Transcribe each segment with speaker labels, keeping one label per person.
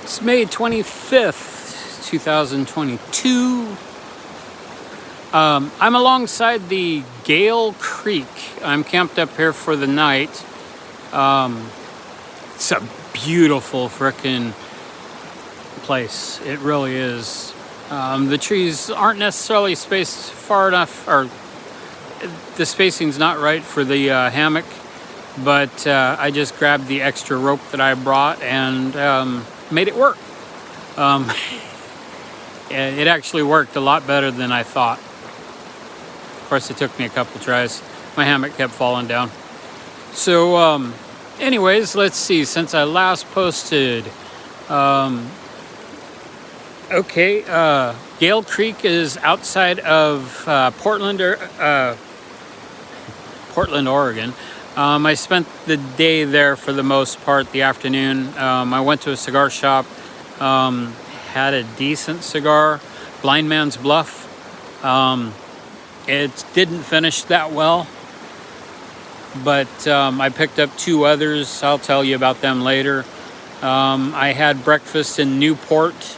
Speaker 1: It's May 25th, 2022. I'm alongside the Gale Creek. I'm camped up here for the night. It's a beautiful frickin' place. It really is. The trees aren't necessarily spaced far enough, or the spacing's not right for the hammock, but I just grabbed the extra rope that I brought and made it work. It actually worked a lot better than I thought. Of course, it took me a couple tries. My hammock kept falling down. So, anyways, let's see. Since I last posted, Gale Creek is outside of Portland, Oregon. I spent the day there for the most part, the afternoon. I went to a cigar shop, had a decent cigar, Blind Man's Bluff. It didn't finish that well, but I picked up two others. I'll tell you about them later. I had breakfast in Newport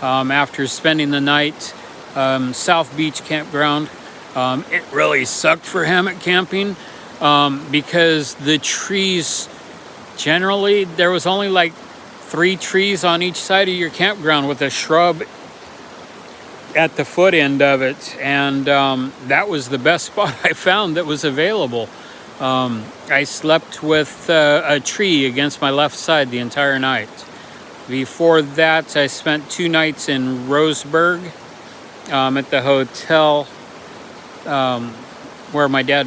Speaker 1: after spending the night. South Beach Campground. It really sucked for hammock camping. Because the trees, generally, there was only like 3 trees on each side of your campground with a shrub at the foot end of it. And that was the best spot I found that was available. I slept with a tree against my left side the entire night. Before that, I spent 2 nights in Roseburg at the hotel where my dad...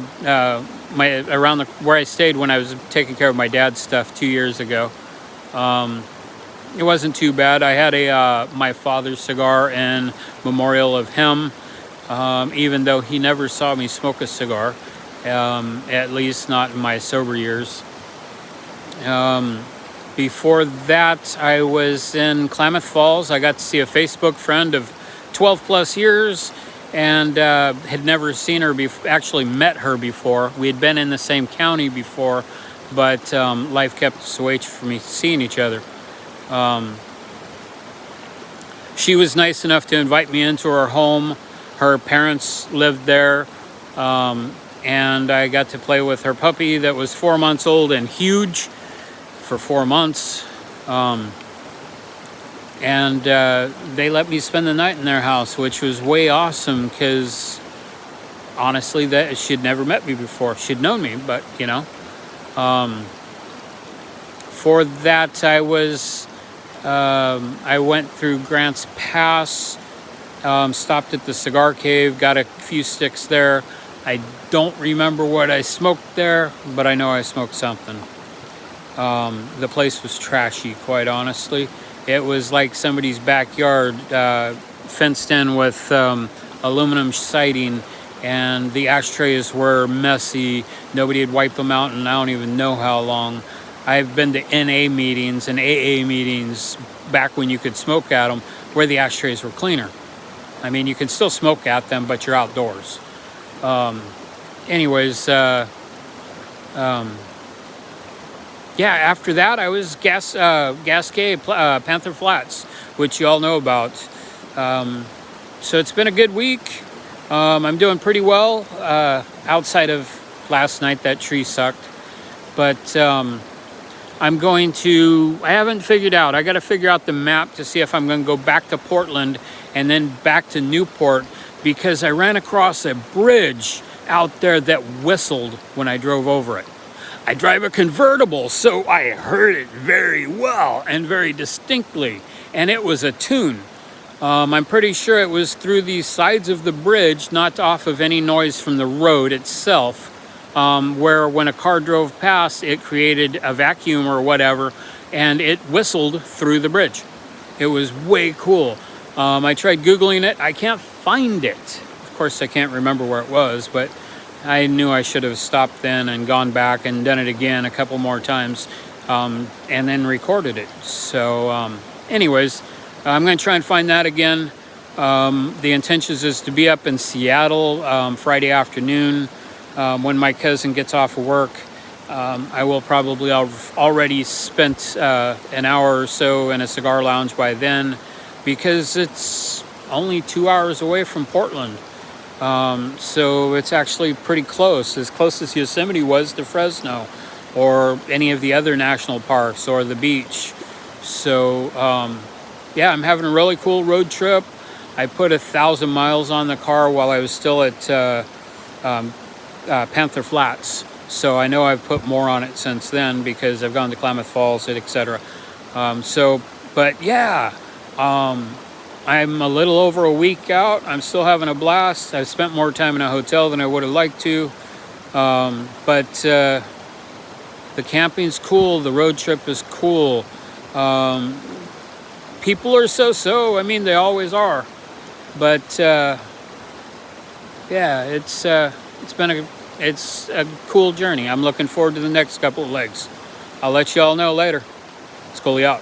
Speaker 1: where I stayed when I was taking care of my dad's stuff 2 years ago. It wasn't too bad. I had my father's cigar in memorial of him, even though he never saw me smoke a cigar, at least not in my sober years. Before that, I was in Klamath Falls. I got to see a Facebook friend of 12 plus years, and had never seen her, actually met her before. We had been in the same county before, but life kept us away from seeing each other. She was nice enough to invite me into her home. Her parents lived there, and I got to play with her puppy that was 4 months old and huge for 4 months. And they let me spend the night in their house, which was way awesome because, honestly, that she'd never met me before. She'd known me, but, you know. For that, I went through Grants Pass, stopped at the Cigar Cave, got a few sticks there. I don't remember what I smoked there, but I know I smoked something. The place was trashy, quite honestly. It was like somebody's backyard, fenced in with aluminum siding, and the ashtrays were messy. Nobody had wiped them out, and I don't even know how long. I've been to NA meetings and AA meetings back when you could smoke at them, where the ashtrays were cleaner. I mean, you can still smoke at them, but you're outdoors. Yeah, after that, I was Gasquet, Panther Flats, which you all know about. So it's been a good week. I'm doing pretty well, outside of last night. That tree sucked. But I haven't figured out. I got to figure out the map to see if I'm going to go back to Portland and then back to Newport, because I ran across a bridge out there that whistled when I drove over it. I drive a convertible, so I heard it very well and very distinctly, and it was a tune. I'm pretty sure it was through the sides of the bridge, not off of any noise from the road itself, where when a car drove past, it created a vacuum or whatever, and it whistled through the bridge. It was way cool. I tried Googling it. I can't find it. Of course, I can't remember where it was, but I knew I should have stopped then and gone back and done it again a couple more times, and then recorded it. So anyways, I'm going to try and find that again. The intentions is to be up in Seattle Friday afternoon when my cousin gets off of work. I will probably have already spent an hour or so in a cigar lounge by then, because it's only 2 hours away from Portland. So it's actually pretty close as Yosemite was to Fresno, or any of the other national parks, or the beach. So yeah, I'm having a really cool road trip. I put 1,000 miles on the car while I was still at Panther Flats. So I know I've put more on it since then, because I've gone to Klamath Falls, etc. But yeah, I'm a little over a week out. I'm still having a blast. I've spent more time in a hotel than I would have liked to. But the camping's cool. The road trip is cool. People are so-so. I mean, they always are. But yeah, it's a cool journey. I'm looking forward to the next couple of legs. I'll let you all know later. Scully out.